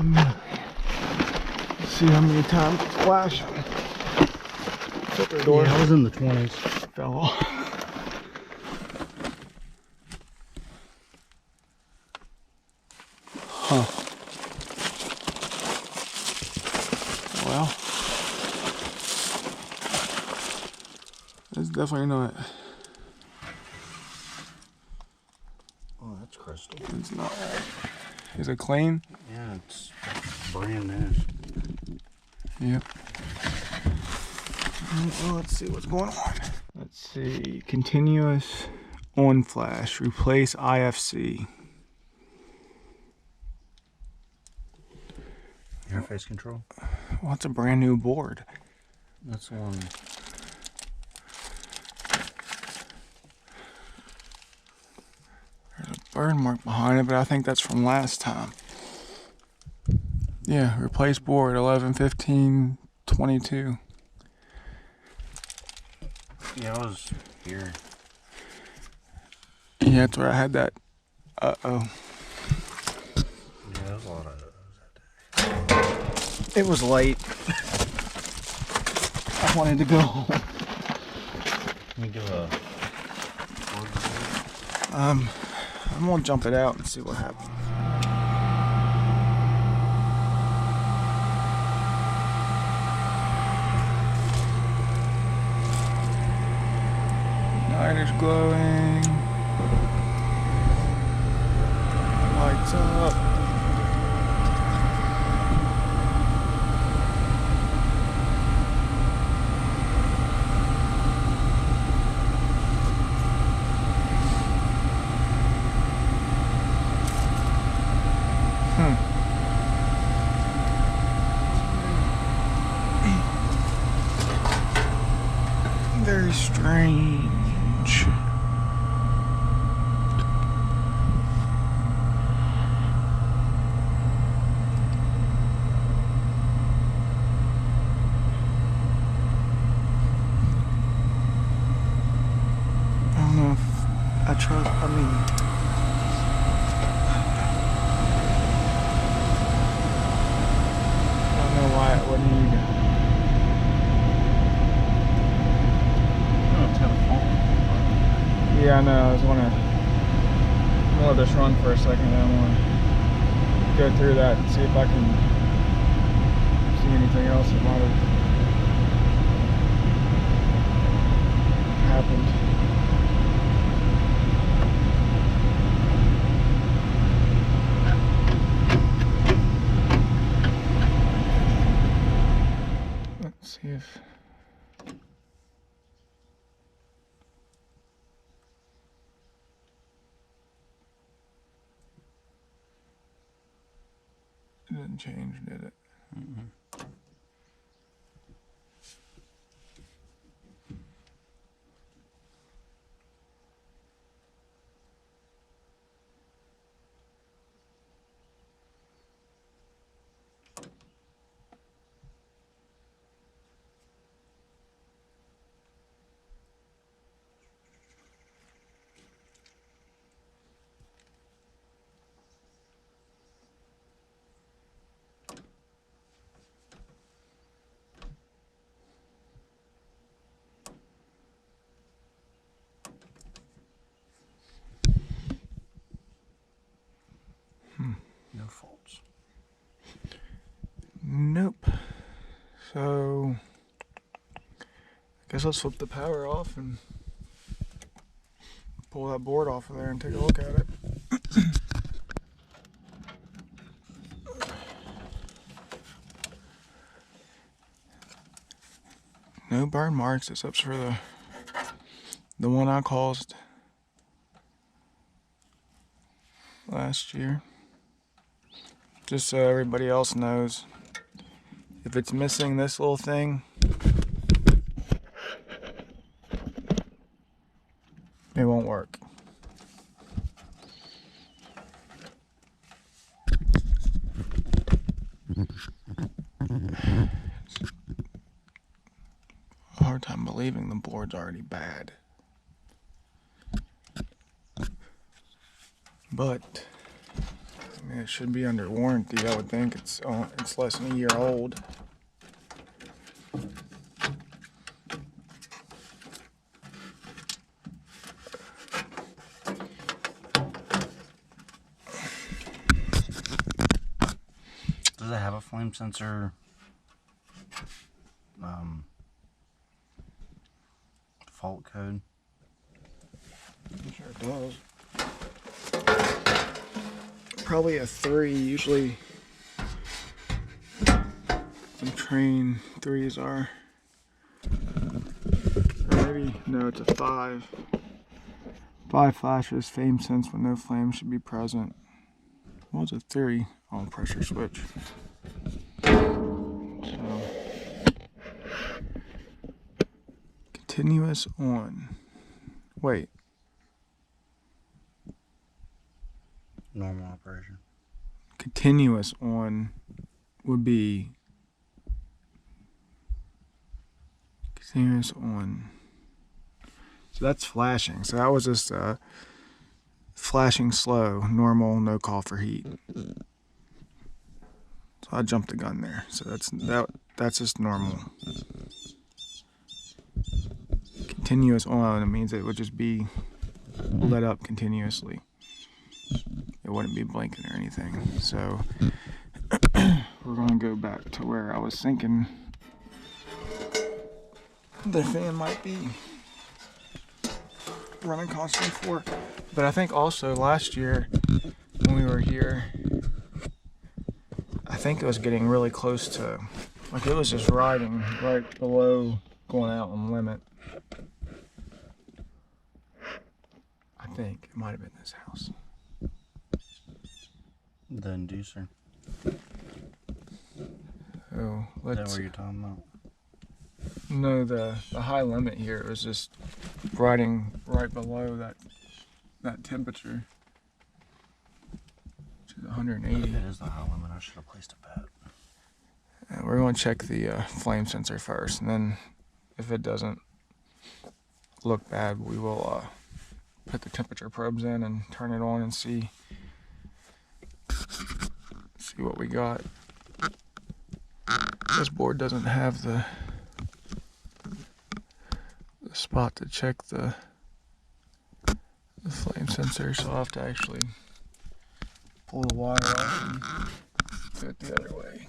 See how many times it's flashing. Filter door. Yeah, I was in the 20s. Fell off. Huh. Well, it's definitely not. Oh, that's crystal. It's not. Is it clean? Yeah, it's brand new. Yep. Well, let's see what's going on. Let's see. Continuous on flash. Replace IFC. Interface control? Well, it's a brand new board. That's the one. There's a burn mark behind it, but I think that's from last time. Yeah, replace board 11/15/22. Yeah, I was here. Yeah, that's where I had that. Uh-oh. Yeah, there was a lot of those. It was late. I wanted to go home. Can you give a... I'm gonna jump it out and see what happens. Igniter's glowing. Lights up. Very strange. I don't know if I trust, I mean, I don't know why it wouldn't either. Yeah, I know. I was gonna let this run for a second. And I want to go through that and see if I can see anything else that might have happened. Let's see if. It didn't change, did it? Mm-mm. No faults. Nope. So, I guess let's flip the power off and pull that board off of there and take a look at it. No burn marks except for the one I caused last year. Just so everybody else knows, if it's missing this little thing, it won't work. A hard time believing the board's already bad. But I mean, it should be under warranty. I would think it's less than a year old. Does it have a flame sensor? Fault code? I'm sure it does. Probably a 3. Usually, some train 3s are. Or maybe, no, it's a 5. 5 flashes, flame sense when no flame should be present. Well, it's a 3 on pressure switch. So, continuous on. Wait. Normal operation. Continuous on would be continuous on. So that's flashing. So that was just flashing slow, normal, no call for heat. So I jumped the gun there. So that's just normal. Continuous on, it means it would just be lit up continuously. It wouldn't be blinking or anything. So we're gonna go back to where I was thinking the fan might be running constantly for. But I think also last year when we were here, I think it was getting really close to, like it was just riding right below going out on limit. I think it might have been this house. The inducer. Oh, Is that let's. what you're talking about? No, the high limit here was just riding right below that temperature, which is 180. It is the high limit. I should have placed a bet. We're going to check the flame sensor first, and then if it doesn't look bad, we will put the temperature probes in and turn it on and see what we got. This board doesn't have the spot to check the flame sensor, so I'll have to actually pull the wire off and do it the other way.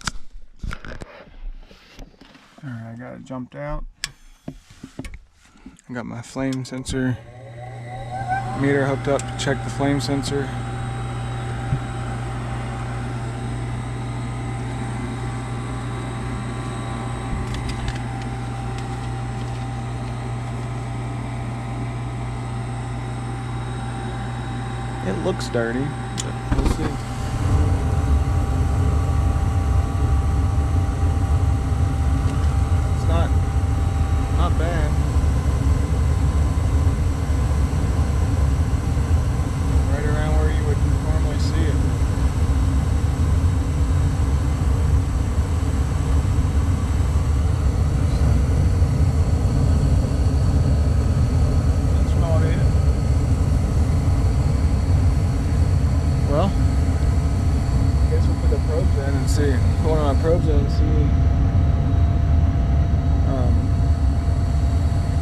Alright, I got it jumped out. I got my flame sensor meter hooked up to check the flame sensor. It looks dirty, but we'll see. It's not bad. Right around where you would normally see it. That's not it. Well, I guess we'll put the probes in and see. Put one of my probes in and see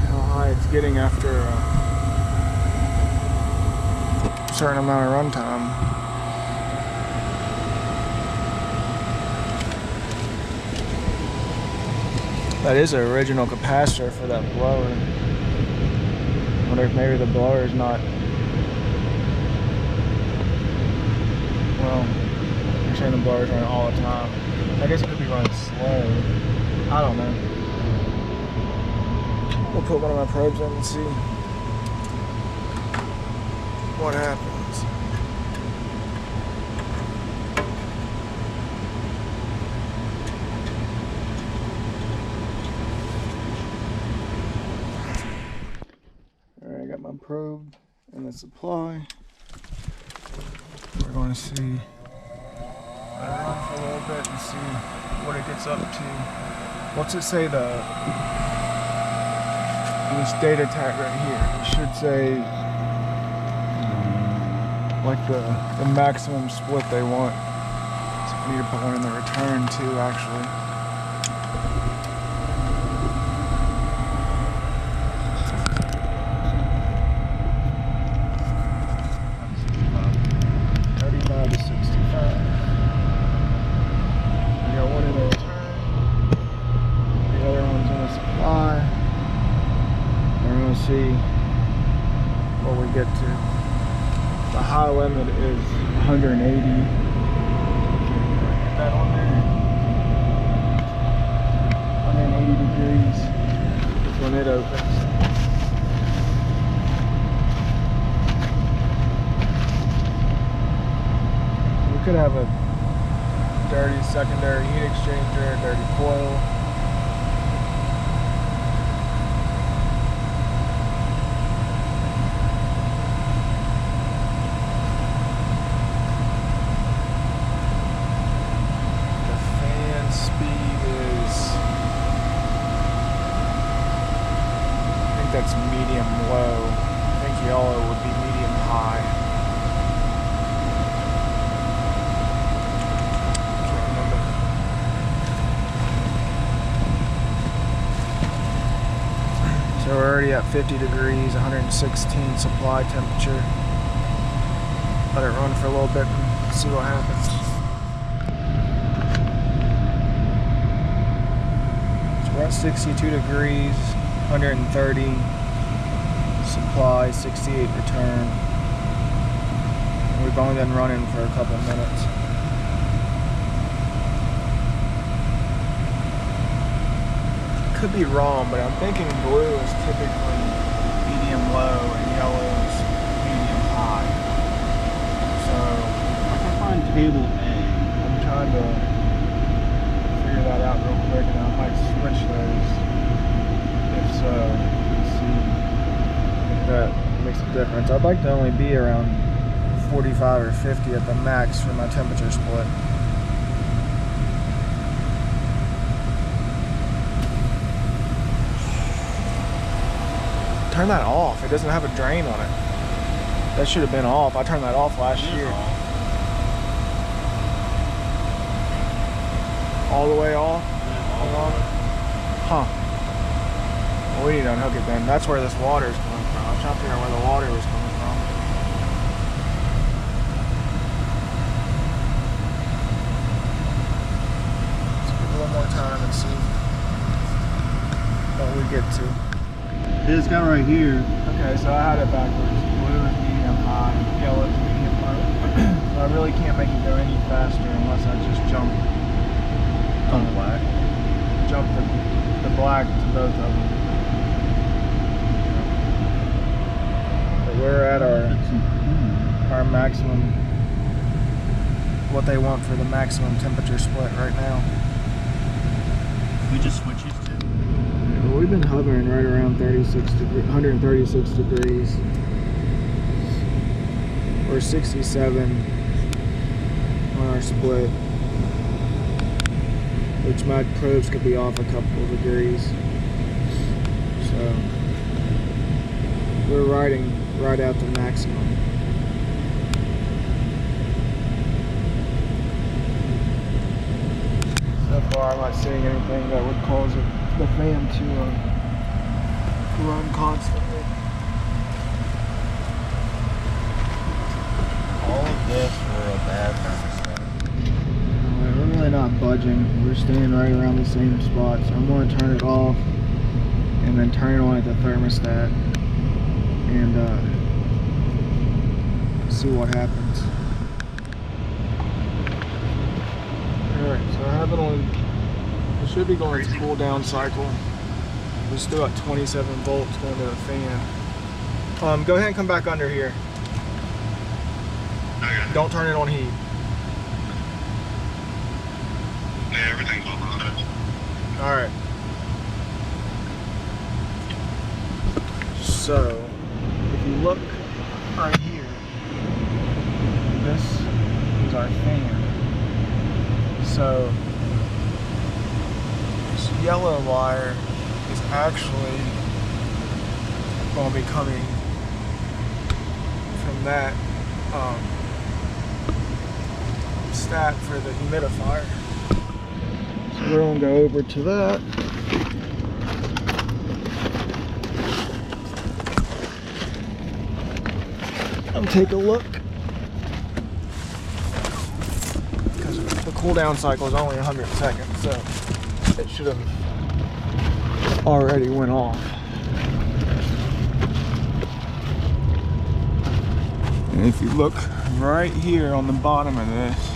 how high it's getting after a certain amount of run time. That is an original capacitor for that blower. I wonder if maybe the blower is not. Well, you're saying the blower's running all the time. I guess it could be running slow. I don't know. We'll put one of my probes in and see what happens. Alright, I got my probe and the supply. We're going to see, let it run for a little bit and see what it gets up to. What's it say this data tag right here? It should say like the maximum split they want. So we need to put one in the return too, actually. To 65. We got one in the return. The other one's in the supply. And we're gonna see what we get to. The high limit is 180. Get that on there. 180 degrees when it opens. We could have a dirty secondary heat exchanger, a dirty coil. The fan speed is, I think that's medium low. I think yellow would be medium high. So we're already at 50 degrees, 116 supply temperature. Let it run for a little bit and see what happens. So we're at 62 degrees, 130 supply, 68 return. And we've only been running for a couple minutes. Could be wrong, but I'm thinking blue is typically medium low and yellow is medium high. So I can find table A. I'm trying to figure that out real quick, and I might switch those. If so, let's see if that makes a difference. I'd like to only be around 45 or 50 at the max for my temperature split. Turn that off. It doesn't have a drain on it. That should have been off. I turned that off last year. All the way off? Huh. Well, we need to unhook it then. That's where this water is coming from. I'm trying to figure out where the water was coming from. Let's give it a little more time and see what we get to. It's got right here. Okay, so I had it backwards. Blue is medium high, yellow is medium low. So I really can't make it go any faster unless I just jump On black. Jump the black to both of them. But we're at our maximum, what they want for the maximum temperature split right now. We just switch these two. Well, we've been hovering right around 136 degrees. Or 67 on our split. Which my probes could be off a couple of degrees. So we're riding right out to maximum. So far I'm not seeing anything that would cause the fan to run constantly. All of this for a bad thermostat. We're really not budging. We're staying right around the same spot. So I'm going to turn it off and then turn it on at the thermostat and see what happens. Alright, so I have it on. It should be going to cool down cycle. We're still at 27 volts going to the fan. Go ahead and come back under here. Okay. Don't turn it on heat. Yeah, everything's on it. Alright. So, if you look right here, this is our fan. So, this yellow wire is actually going to be coming from that stat for the humidifier. So we're gonna go over to that. And take a look. Because the cooldown cycle is only 100 seconds, so it should have already went off. And if you look right here on the bottom of this,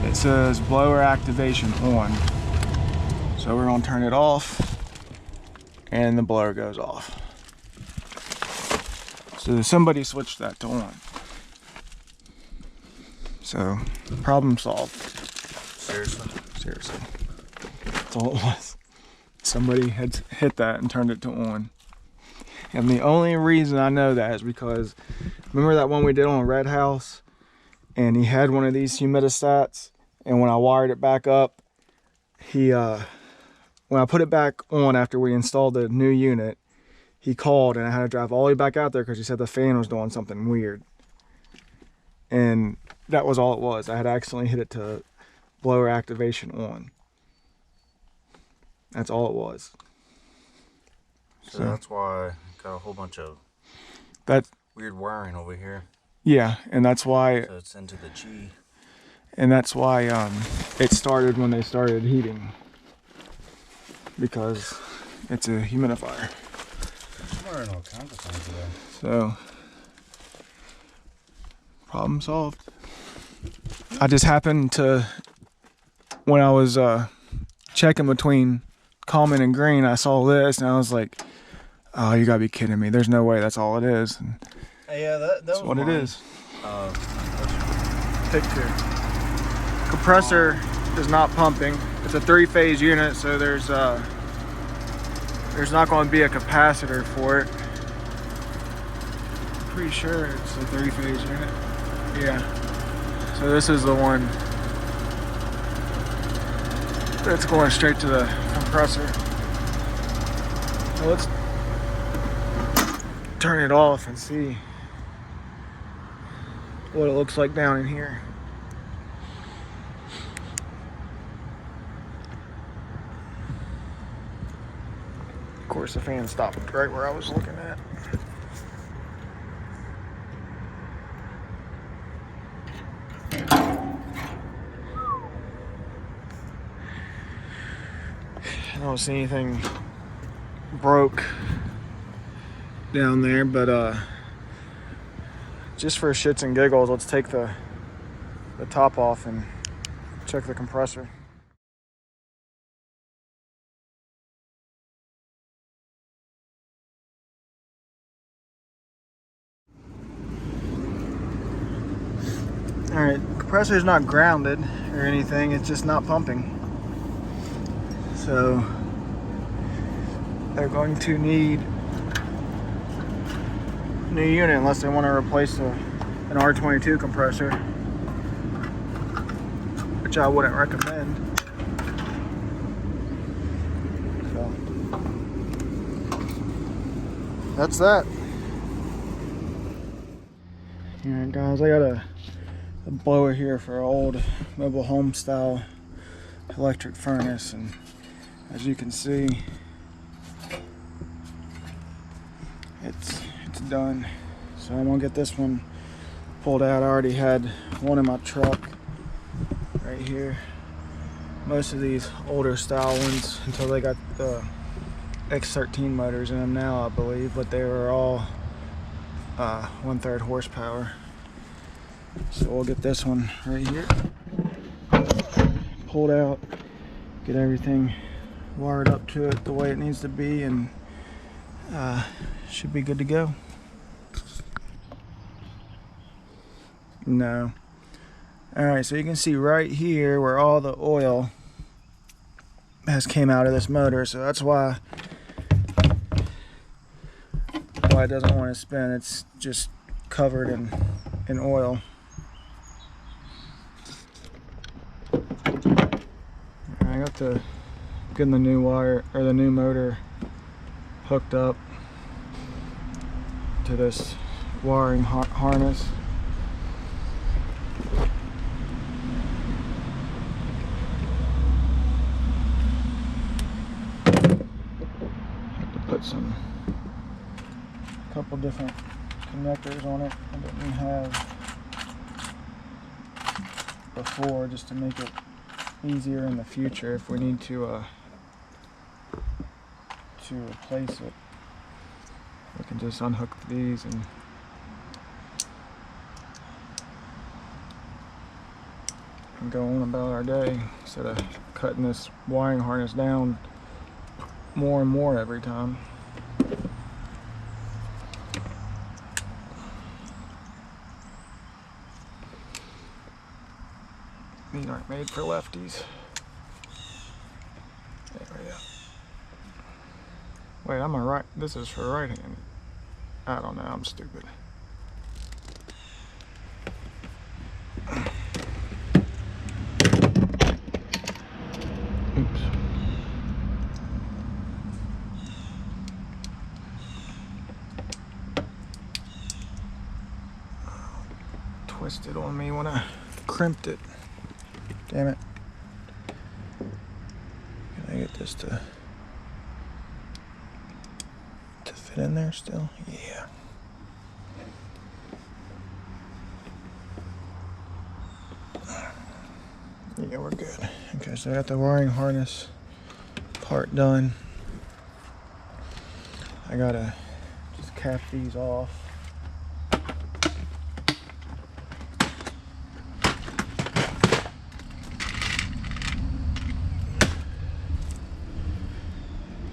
it says blower activation on. So we're gonna turn it off and the blower goes off. So somebody switched that to on. So problem solved. Seriously. That's all it was. Somebody had hit that and turned it to on. And the only reason I know that is because remember that one we did on Red House, and he had one of these humidistats, and when I wired it back up, when I put it back on after we installed the new unit, he called and I had to drive all the way back out there because he said the fan was doing something weird. And that was all it was. I had accidentally hit it to blower activation on. That's all it was. So that's why I got a whole bunch of weird wiring over here. Yeah, and that's why. So it's into the G. And that's why it started when they started heating, because it's a humidifier. I'm wiring all kinds of things today. So problem solved. I just happened to, when I was checking between Common and Green, I saw this and I was like, oh, you gotta be kidding me. There's no way that's all it is. And yeah, that's what mine. it is. Pick two. Compressor is not pumping. It's a 3-phase unit, so there's not going to be a capacitor for it. Pretty sure it's a 3-phase unit. Yeah. So this is the one that's going straight to the compressor. Now let's turn it off and see what it looks like down in here. Of course, the fan stopped right where I was looking at. I don't see anything broke down there, but just for shits and giggles, let's take the top off and check the compressor. Alright, compressor is not grounded or anything, it's just not pumping. So they're going to need a new unit unless they want to replace an R22 compressor, which I wouldn't recommend. So that's that. Alright guys, I got a blower here for an old mobile home style electric furnace, and as you can see, it's done. So I'm gonna get this one pulled out. I already had one in my truck right here. Most of these older style ones, until they got the X13 motors in them now, I believe, but they were all 1/3 horsepower. So we'll get this one right here pulled out, get everything wired up to it the way it needs to be, and should be good to go. No. Alright, so you can see right here where all the oil has came out of this motor, so that's why it doesn't want to spin. It's just covered in oil. I got getting the new wire, or the new motor, hooked up to this wiring harness. put a couple different connectors on it I didn't have before, just to make it easier in the future if we need to replace it. We can just unhook these and go on about our day instead of cutting this wiring harness down more and more every time. These aren't made for lefties. There we go. Wait, I'm a right. This is for right-handed. I don't know. I'm stupid. Oops. Twisted on me when I crimped it. Damn it. Can I get this to fit in there still? Yeah. Yeah, we're good. Okay, so I got the wiring harness part done. I gotta just cap these off.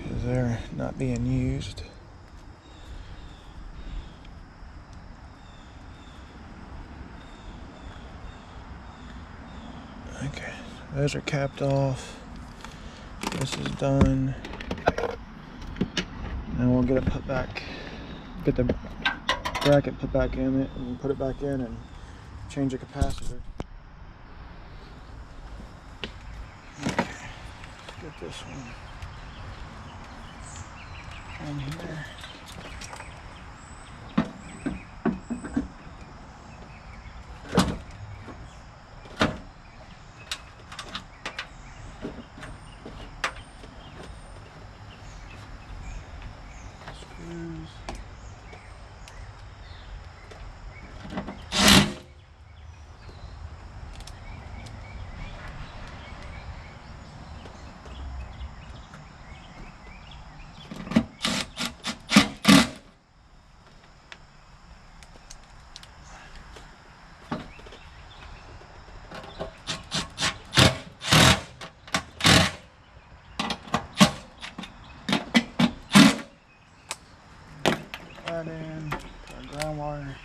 Because they're not being used. Okay, those are capped off. This is done. Now we'll get it put back, get the bracket put back in it, and put it back in and change the capacitor. Okay, let's get this one in here. That in, our ground wire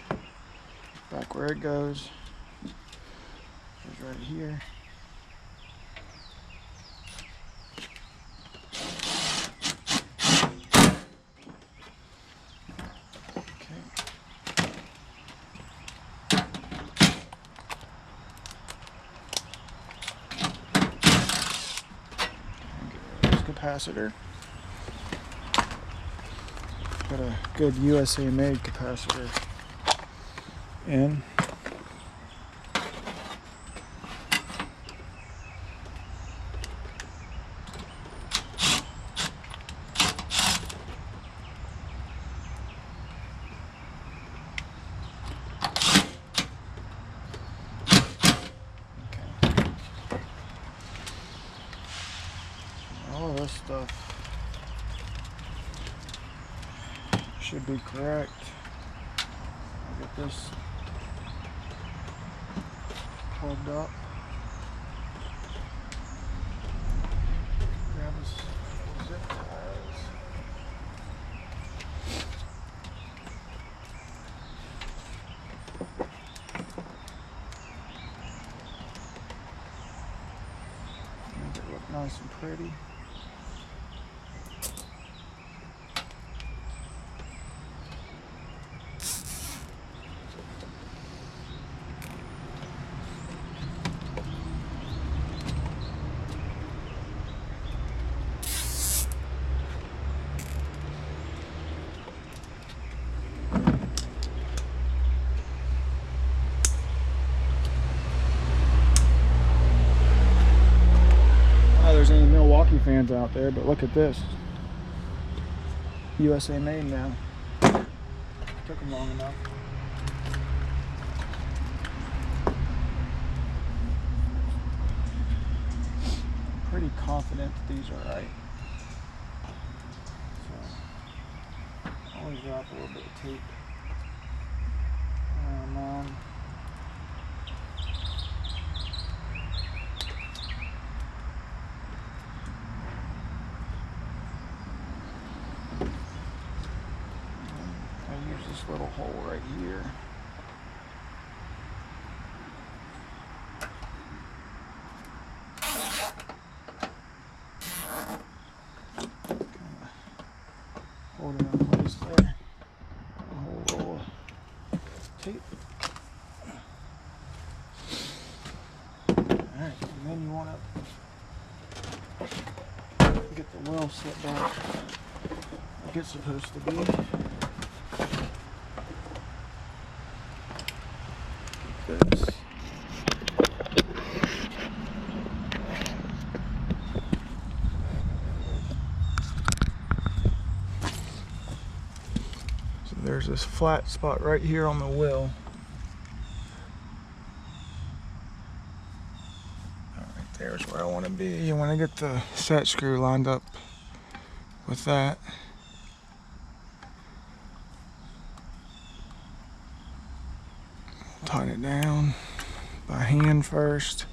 back where it goes is right here. Okay. This capacitor. Got a good USA made capacitor in. Okay. All of this stuff should be correct. I'll get this plugged up. Grab his zip ties. Make it look nice and pretty. There's any Milwaukee fans out there, but look at this. USA made now. Took them long enough. Pretty confident that these are right. So, always drop a little bit of tape around them. I use this little hole right here. Hold it in place there. A whole roll of tape. Alright, and then you want to get the well set back like it's supposed to be. This. So there's this flat spot right here on the well. Right there's where I want to be. You want to get the set screw lined up with that. Tighten it down by hand first,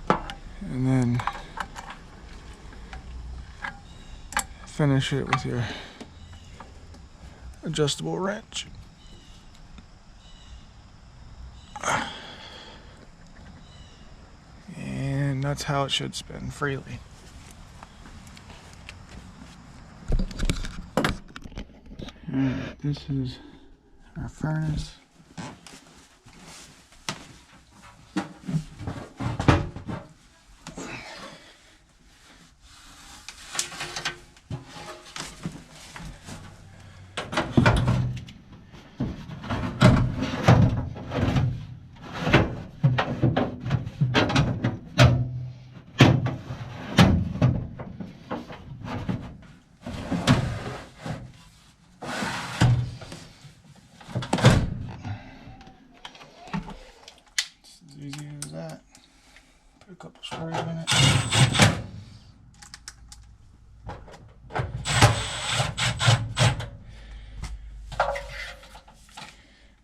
and then finish it with your adjustable wrench. And that's how it should spin freely. Alright, this is our furnace. Easy as that. Put a couple screws in it.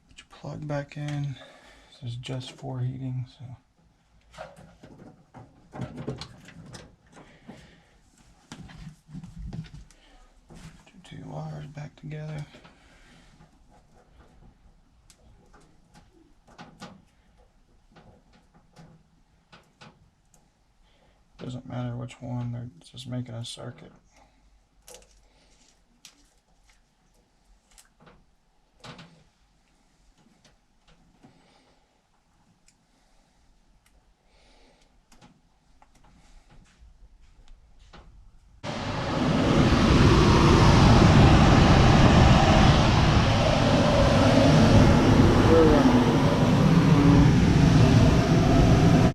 Put your plug back in. This is just for heating, so. Put your two wires back together. Doesn't matter which one, they're just making a circuit.